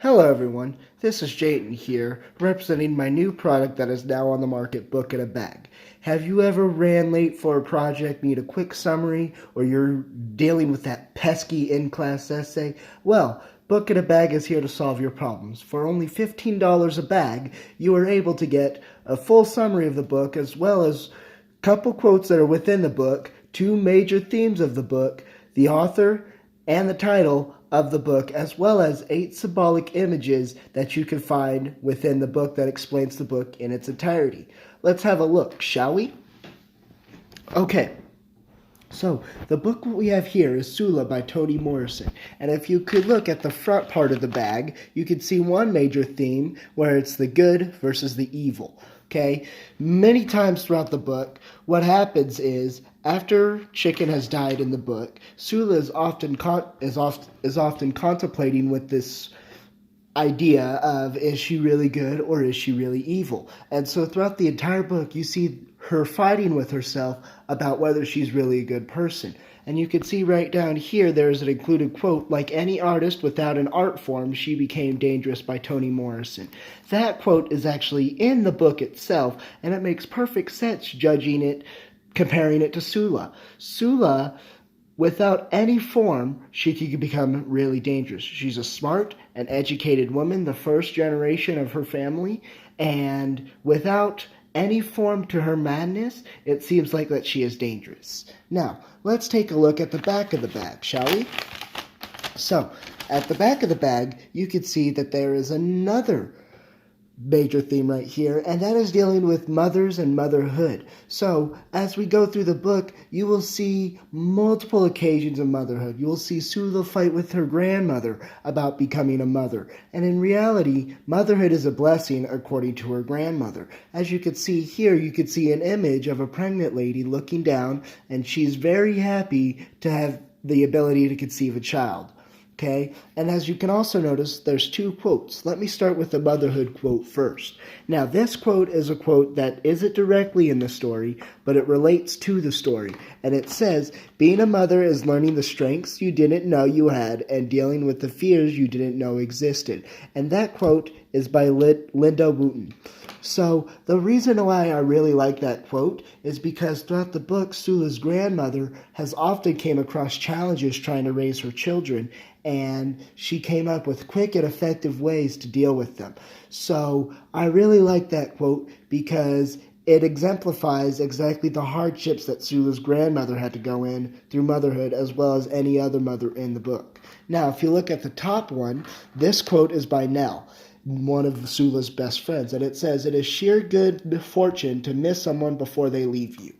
Hello everyone, this is Jayden here, representing my new product that is now on the market, Book in a Bag. Have you ever ran late for a project, need a quick summary, or you're dealing with that pesky in-class essay? Well, Book in a Bag is here to solve your problems. For only $15 a bag, you are able to get a full summary of the book as well as a couple quotes that are within the book, two major themes of the book, the author, and the title of the book, as well as 8 symbolic images that you can find within the book that explains the book in its entirety. Let's have a look, shall we? Okay, so the book we have here is Sula by Toni Morrison. And if you could look at the front part of the bag, you can see one major theme where it's the good versus the evil. Okay, many times throughout the book, what happens is after Chicken has died in the book, Sula is often contemplating with this idea of, is she really good or is she really evil? And so throughout the entire book, you see her fighting with herself about whether she's really a good person. And you can see right down here, there's an included quote, like any artist without an art form, she became dangerous, by Toni Morrison. That quote is actually in the book itself, and it makes perfect sense judging it, comparing it to Sula. Sula, without any form, she could become really dangerous. She's a smart and educated woman, the first generation of her family, and without any form to her madness, it seems like that she is dangerous. Now, let's take a look at the back of the bag, shall we? So, at the back of the bag, you can see that there is another major theme right here, and that is dealing with mothers and motherhood. So, as we go through the book, you will see multiple occasions of motherhood. You will see Sula fight with her grandmother about becoming a mother. And in reality, motherhood is a blessing according to her grandmother. As you can see here, you can see an image of a pregnant lady looking down, and she's very happy to have the ability to conceive a child. Okay, and as you can also notice, there's two quotes. Let me start with the motherhood quote first. Now, this quote is a quote that isn't directly in the story, but it relates to the story. And it says, being a mother is learning the strengths you didn't know you had and dealing with the fears you didn't know existed. And that quote is by Linda Wooten. So the reason why I really like that quote is because throughout the book, Sula's grandmother has often came across challenges trying to raise her children, and she came up with quick and effective ways to deal with them. So I really like that quote because it exemplifies exactly the hardships that Sula's grandmother had to go in through motherhood, as well as any other mother in the book. Now, if you look at the top one, this quote is by Nell, one of Sula's best friends, and it says, "It is sheer good fortune to miss someone before they leave you."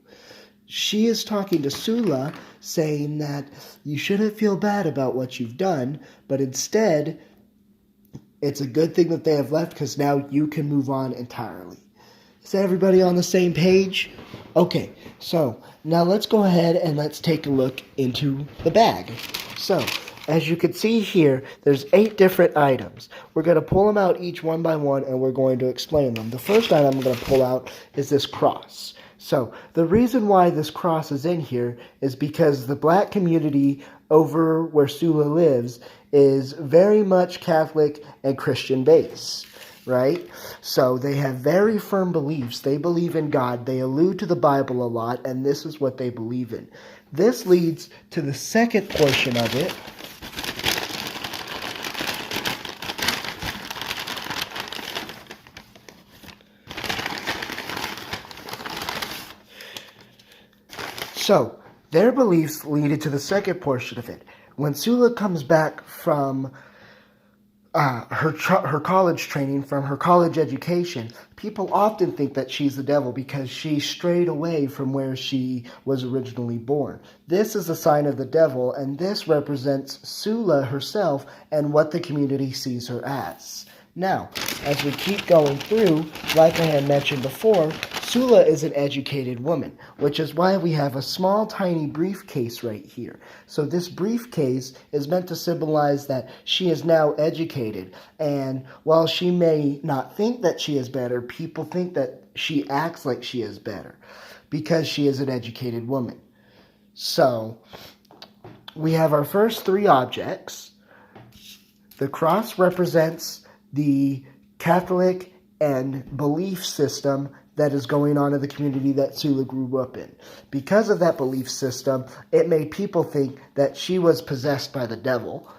She is talking to Sula, saying that you shouldn't feel bad about what you've done, but instead, it's a good thing that they have left because now you can move on entirely. Is everybody on the same page? Okay, so now let's go ahead and let's take a look into the bag. So, as you can see here, there's 8 different items. We're going to pull them out each one by one, and we're going to explain them. The first item I'm going to pull out is this cross. So the reason why this cross is in here is because the black community over where Sula lives is very much Catholic and Christian based, right? So they have very firm beliefs. They believe in God. They allude to the Bible a lot, and this is what they believe in. This leads to the second portion of it. So, their beliefs lead to the second portion of it. When Sula comes back from her college training, from her college education, people often think that she's the devil because she strayed away from where she was originally born. This is a sign of the devil, and this represents Sula herself and what the community sees her as. Now, as we keep going through, like I had mentioned before, Sula is an educated woman, which is why we have a small, tiny briefcase right here. So this briefcase is meant to symbolize that she is now educated, and while she may not think that she is better, people think that she acts like she is better because she is an educated woman. So we have our first 3 objects. The cross represents the Catholic and belief system that is going on in the community that Sula grew up in. Because of that belief system, it made people think that she was possessed by the devil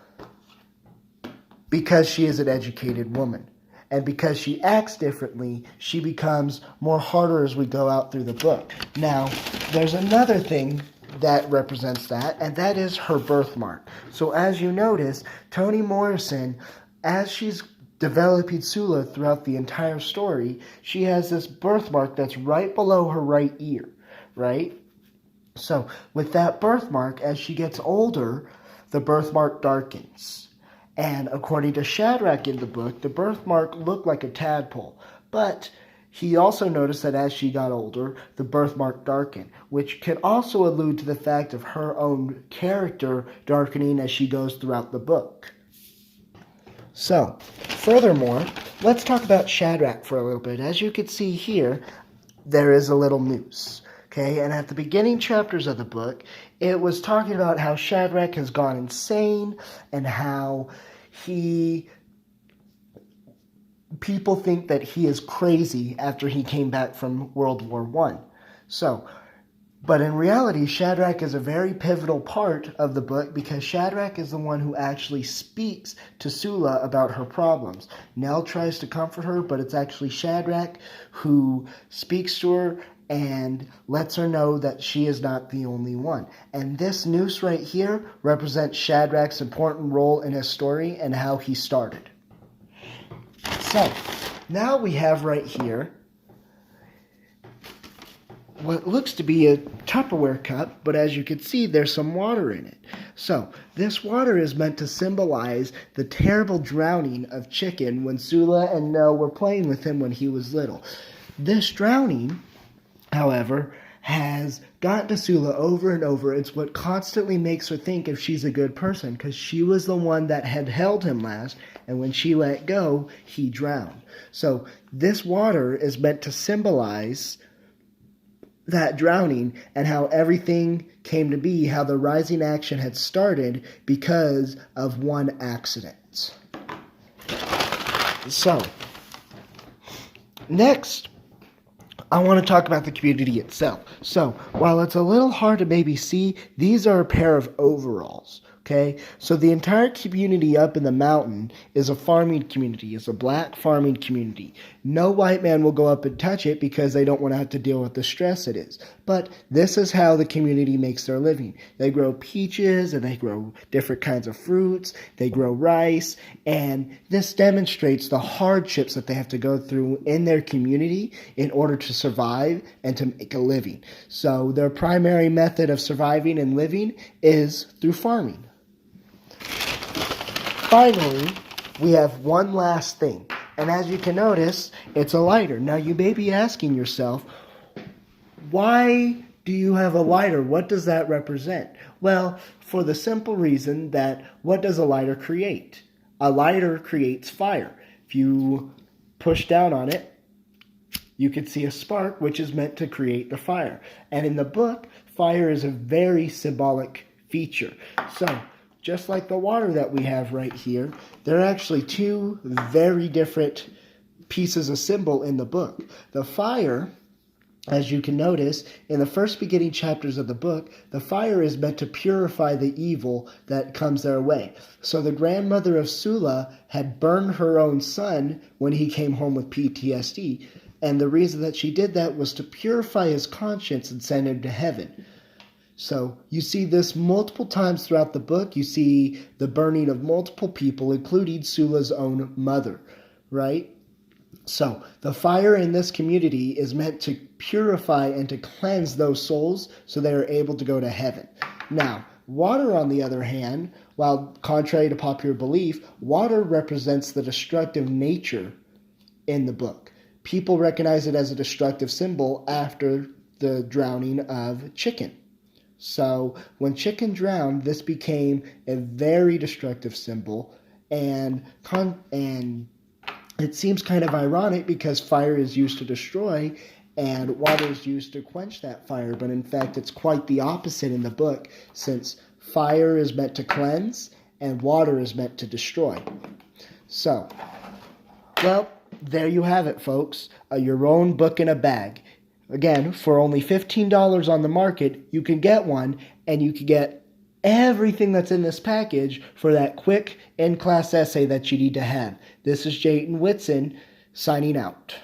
because she is an educated woman. And because she acts differently, she becomes more harder as we go out through the book. Now, there's another thing that represents that, and that is her birthmark. So as you notice, Toni Morrison, as she's developing Sula throughout the entire story, she has this birthmark that's right below her right ear, right? So with that birthmark, as she gets older, the birthmark darkens. And according to Shadrach in the book, the birthmark looked like a tadpole. But he also noticed that as she got older, the birthmark darkened, which can also allude to the fact of her own character darkening as she goes throughout the book. So, furthermore, let's talk about Shadrach for a little bit. As you can see here, there is a little noose. Okay, and at the beginning chapters of the book, it was talking about how Shadrach has gone insane and how people think that he is crazy after he came back from World War I. So, but in reality, Shadrach is a very pivotal part of the book because Shadrach is the one who actually speaks to Sula about her problems. Nell tries to comfort her, but it's actually Shadrach who speaks to her and lets her know that she is not the only one. And this noose right here represents Shadrach's important role in his story and how he started. So, now we have right here what looks to be a Tupperware cup, but as you can see, there's some water in it. So, this water is meant to symbolize the terrible drowning of Chicken when Sula and Nell were playing with him when he was little. This drowning, however, has gotten to Sula over and over. It's what constantly makes her think if she's a good person, because she was the one that had held him last, and when she let go, he drowned. So this water is meant to symbolize that drowning and how everything came to be, how the rising action had started because of one accident. So, next, I want to talk about the community itself. So, while it's a little hard to maybe see, these are a pair of overalls. Okay, so the entire community up in the mountain is a farming community, is a black farming community. No white man will go up and touch it because they don't want to have to deal with the stress it is. But this is how the community makes their living. They grow peaches and they grow different kinds of fruits. They grow rice, and this demonstrates the hardships that they have to go through in their community in order to survive and to make a living. So their primary method of surviving and living is through farming. Finally, we have one last thing, and as you can notice, it's a lighter. Now, you may be asking yourself, why do you have a lighter? What does that represent? Well, for the simple reason that what does a lighter create? A lighter creates fire. If you push down on it, you can see a spark, which is meant to create the fire. And in the book, fire is a very symbolic feature. So, just like the water that we have right here, there are actually two very different pieces of symbol in the book. The fire, as you can notice, in the first beginning chapters of the book, the fire is meant to purify the evil that comes their way. So the grandmother of Sula had burned her own son when he came home with PTSD, and the reason that she did that was to purify his conscience and send him to heaven. So you see this multiple times throughout the book. You see the burning of multiple people, including Sula's own mother, right? So the fire in this community is meant to purify and to cleanse those souls so they are able to go to heaven. Now, water, on the other hand, while contrary to popular belief, water represents the destructive nature in the book. People recognize it as a destructive symbol after the drowning of Chicken. So when Chicken drowned, this became a very destructive symbol, and it seems kind of ironic because fire is used to destroy and water is used to quench that fire, but in fact it's quite the opposite in the book, since fire is meant to cleanse and water is meant to destroy. So, well, there you have it, folks. Your own book in a bag. Again, for only $15 on the market, you can get one, and you can get everything that's in this package for that quick in-class essay that you need to have. This is Jayden Whitson, signing out.